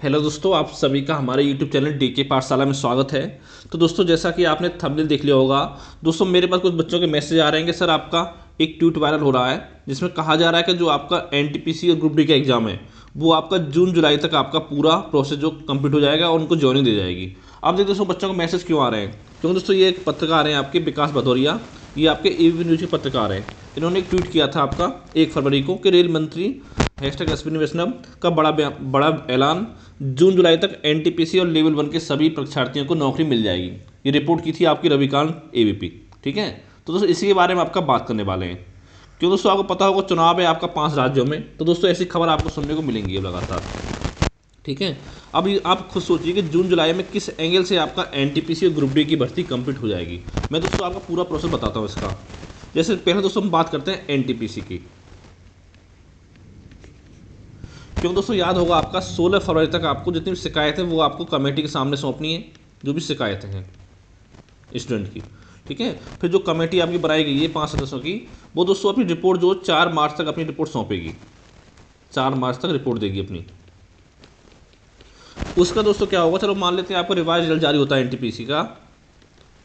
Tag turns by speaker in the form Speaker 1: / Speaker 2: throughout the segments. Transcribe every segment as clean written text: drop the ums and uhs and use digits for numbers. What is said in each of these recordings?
Speaker 1: Hello दोस्तों, आप सभी का हमारे YouTube चैनल डीके पाठशाला में स्वागत है। तो दोस्तों, जैसा कि आपने थंबनेल देख लिया होगा, दोस्तों मेरे पास कुछ बच्चों के मैसेज आ रहे हैं कि सर आपका एक ट्वीट वायरल हो रहा है जिसमें कहा जा रहा है कि जो आपका एनटीपीसी और ग्रुप डी का एग्जाम है वो आपका जून जुलाई तक आपका पूरा प्रोसेस जो कंप्लीट हो जाएगा और उनको ज्वाइनिंग दी जाएगी। अब देखिए दोस्तों, बच्चों को मैसेज क्यों आ रहे हैं? क्योंकि दोस्तों ये एक पत्रकार हैं आपके विकास भदौरिया, ये आपके एबीपी न्यूज़ के पत्रकार हैं। इन्होंने एक ट्वीट किया था आपका 1 फरवरी को कि रेल मंत्री #अश्विनी वैष्णव का बड़ा ऐलान, जून जुलाई तक एनटीपीसी और लेवल 1 के सभी परीक्षार्थियों को नौकरी मिल जाएगी। ये रिपोर्ट की थी आपकी रविकांत एबीपी। ठीक है, तो दोस्तों इसी के बारे में आपका बात करने वाले हैं। क्यों दोस्तों, आपको पता होगा चुनाव है आपका 5 राज्यों में, तो दोस्तों ऐसी खबर आपको सुनने को मिलेंगी अब लगातार। ठीक है, अब आप खुद सोचिए कि जून जुलाई में किस एंगल से आपका एनटीपीसी और ग्रुप डी की भर्ती कंप्लीट हो जाएगी। मैं दोस्तों आपका पूरा प्रोसेस बताता हूँ इसका। जैसे पहले दोस्तों हम बात करते हैं एनटीपीसी की। क्योंकि दोस्तों याद होगा आपका 16 फरवरी तक आपको जितनी भी शिकायतें वो आपको कमेटी के सामने सौंपनी है, जो भी शिकायतें हैं स्टूडेंट की। ठीक है, फिर जो कमेटी आपकी बनाई गई है 5 सदस्यों की, वो दोस्तों अपनी रिपोर्ट जो 4 मार्च तक अपनी रिपोर्ट सौंपेगी। 4 मार्च तक रिपोर्ट देगी अपनी। उसका दोस्तों क्या होगा, चलो मान लेते हैं आपको रिवाइज रिजल्ट जारी होता है एनटीपीसी का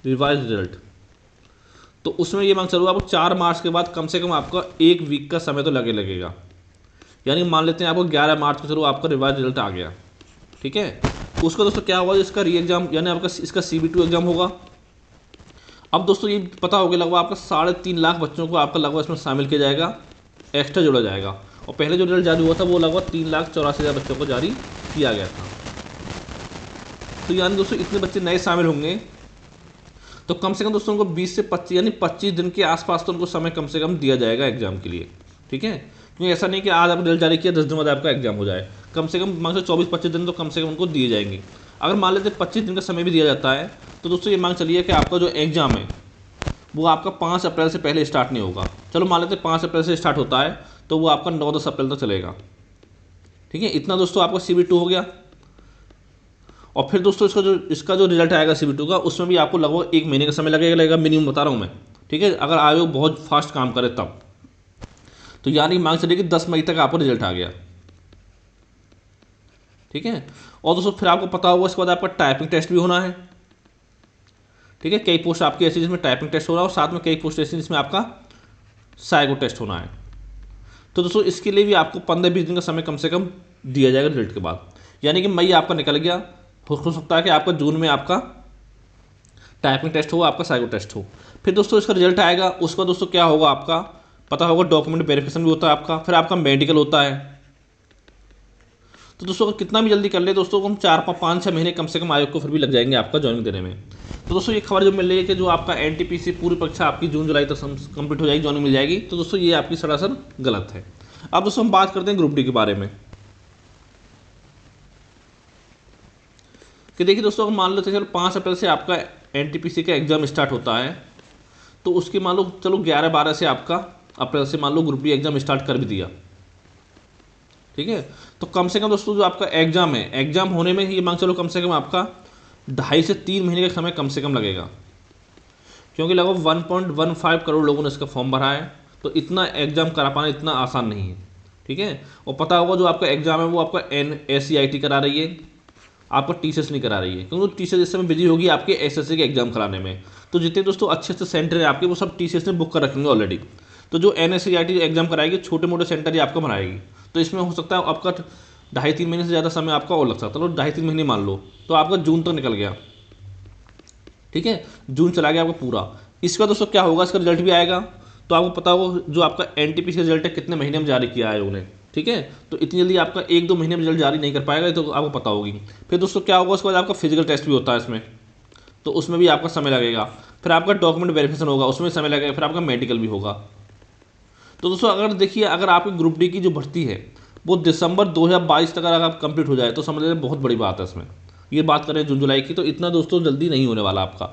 Speaker 1: रिवाइज रिजल्ट, तो उसमें ये मांग चलो आपको 4 मार्च के बाद कम से कम आपका 1 वीक का समय तो लगेगा। यानी मान लेते हैं आपको 11 मार्च को चलो आपका रिवाइज रिजल्ट आ गया। ठीक है, उसका दोस्तों क्या होगा, इसका री एग्जाम यानी आपका इसका CB2 एग्जाम होगा। अब दोस्तों ये पता होगा लगभग आपका 3.5 लाख बच्चों को आपका लगभग इसमें शामिल किया जाएगा, एक्स्ट्रा जोड़ा जाएगा। और पहले जो रिजल्ट जारी हुआ था वो लगभग 3,84,000 बच्चों को जारी किया गया था। तो यानी दोस्तों इतने बच्चे नए शामिल होंगे, तो कम से कम दोस्तों उनको 20 से 25 यानी 25 दिन के आसपास तो उनको समय कम से कम दिया जाएगा एग्जाम के लिए। ठीक है, क्योंकि ऐसा नहीं कि आज आपने रिजल्ट जारी किया 10 दिन बाद आपका एग्जाम हो जाए। कम से कम मान लो 24-25 दिन तो कम से कम उनको दिए जाएंगे। अगर मान लेते 25 दिन का समय भी दिया जाता है, तो दोस्तों ये मांग चलिए कि आपका जो एग्ज़ाम है वो आपका 5 अप्रैल से पहले स्टार्ट नहीं होगा। चलो मान लेते 5 अप्रैल से स्टार्ट होता है तो वो आपका 9-10 अप्रैल तक चलेगा। ठीक है, इतना दोस्तों आपका CB2 हो गया। और फिर दोस्तों इसका जो रिजल्ट आएगा CB2 का, उसमें भी आपको लगभग 1 महीने का समय लगेगा मिनिमम बता रहा हूँ मैं। ठीक है, अगर आयोग बहुत फास्ट काम करे तब, तो यानी मांग चलिए कि 10 मई तक आपको रिजल्ट आ गया। ठीक है, और दोस्तों फिर आपको पता होगा इसके बाद आपका टाइपिंग टेस्ट भी होना है। ठीक है, कई पोस्ट आपकी ऐसी जिसमें टाइपिंग टेस्ट हो रहा है और साथ में कई पोस्ट ऐसी जिसमें आपका साइको टेस्ट होना है। तो दोस्तों इसके लिए भी आपको 15-20 दिन का समय कम से कम दिया जाएगा रिजल्ट के बाद। यानी कि मई आपका निकल गया, हो सकता है कि आपका जून में आपका टाइपिंग टेस्ट हो, आपका साइको टेस्ट हो। फिर दोस्तों इसका रिजल्ट आएगा, उसका दोस्तों क्या होगा आपका पता होगा, डॉक्यूमेंट वेरिफिकेशन भी होता है आपका, फिर आपका मेडिकल होता है। तो दोस्तों अगर कितना भी जल्दी कर ले दोस्तों, हम 4-5-6 महीने कम से कम आयोग को फिर भी लग जाएंगे आपका ज्वाइनिंग देने में। तो दोस्तों ये खबर जो मिल रही है कि जो आपका एनटीपीसी पूरी परीक्षा आपकी जून जुलाई तक कंप्लीट हो जाएगी, ज्वाइनिंग मिल जाएगी, तो दोस्तों ये आपकी सरासर गलत है। अब दोस्तों हम बात करते हैं ग्रुप डी के बारे में कि देखिए दोस्तों, अगर मान लो चलो 5 अप्रैल से आपका एनटीपीसी का एग्जाम स्टार्ट होता है, तो उसके मान लो चलो 11-12 से आपका अप्रैल से मान लो ग्रुप डी एग्जाम स्टार्ट कर भी दिया। ठीक है, तो कम से कम दोस्तों जो आपका एग्जाम है, एग्जाम होने में ये मांग चलो कम से कम आपका 2.5 से 3 महीने का समय कम से कम लगेगा, क्योंकि लगभग 1.15 करोड़ लोगों ने इसका फॉर्म भरा है। तो इतना एग्जाम करा पाना इतना आसान नहीं है। ठीक है, और पता होगा जो आपका एग्जाम है वो आपका NSCIT करा रही है, आपका TCS नहीं करा रही है, क्योंकि TCS इस समय बिजी होगी आपके SSC के एग्जाम कराने में। तो जितने दोस्तों अच्छे अच्छे सेंटर है आपके वो सब TCS ने बुक कर रखेंगे ऑलरेडी। तो जो NSCIT एग्जाम कराएगी छोटे मोटे सेंटर ही आपको बनाएगी, तो इसमें हो सकता है आपका 2.5-3 महीने से ज़्यादा समय आपका और लग सकता है। तो 2.5-3 महीने मान लो, तो आपका जून तक निकल गया। ठीक है, जून चला गया आपका पूरा। इसका दोस्तों क्या होगा, इसका रिजल्ट भी आएगा, तो आपको पता होगा जो आपका एनटीपीसी रिजल्ट है कितने महीने में जारी किया है उन्होंने। ठीक है, तो इतनी जल्दी आपका 1-2 महीने में रिजल्ट जारी नहीं कर पाएगा, तो आपको पता होगी। फिर दोस्तों क्या होगा, उसके बाद आपका फिजिकल टेस्ट भी होता है इसमें, तो उसमें भी आपका समय लगेगा। फिर आपका डॉक्यूमेंट वेरिफिकेशन होगा, उसमें समय लगेगा। फिर आपका मेडिकल भी होगा। तो दोस्तों अगर देखिए, अगर आपकी ग्रुप डी की जो भर्ती है वो दिसंबर 2022 तक अगर आप कंप्लीट हो जाए तो समझ लें बहुत बड़ी बात है इसमें। ये बात करें जून जुलाई की, तो इतना दोस्तों जल्दी नहीं होने वाला आपका।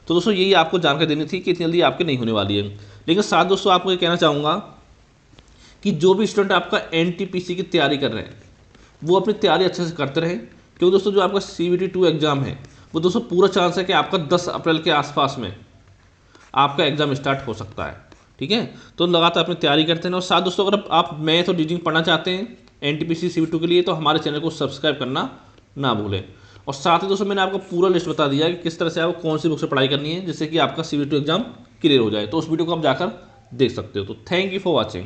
Speaker 1: तो दोस्तों यही आपको जानकारी देनी थी कि इतनी जल्दी आपकी नहीं होने वाली है। लेकिन साथ दोस्तों आपको ये कहना चाहूँगा कि जो भी स्टूडेंट आपका एनटीपीसी की तैयारी कर रहे हैं वो अपनी तैयारी अच्छे से करते रहें, क्योंकि दोस्तों जो आपका CBT2 एग्ज़ाम है वो दोस्तों पूरा चांस है कि आपका 10 अप्रैल के आसपास में आपका एग्ज़ाम स्टार्ट हो सकता है। ठीक है, तो लगातार अपनी तैयारी करते हैं। और साथ दोस्तों अगर आप मैथ और रीजनिंग पढ़ना चाहते हैं एनटीपीसी CB2 के लिए, तो हमारे चैनल को सब्सक्राइब करना ना भूलें। और साथ ही दोस्तों मैंने आपको पूरा लिस्ट बता दिया है कि किस तरह से आपको कौन सी बुक से पढ़ाई करनी है जिससे कि आपका CBT एग्जाम क्लियर हो जाए। तो उस वीडियो को आप जाकर देख सकते हो। तो थैंक यू फॉर वॉचिंग।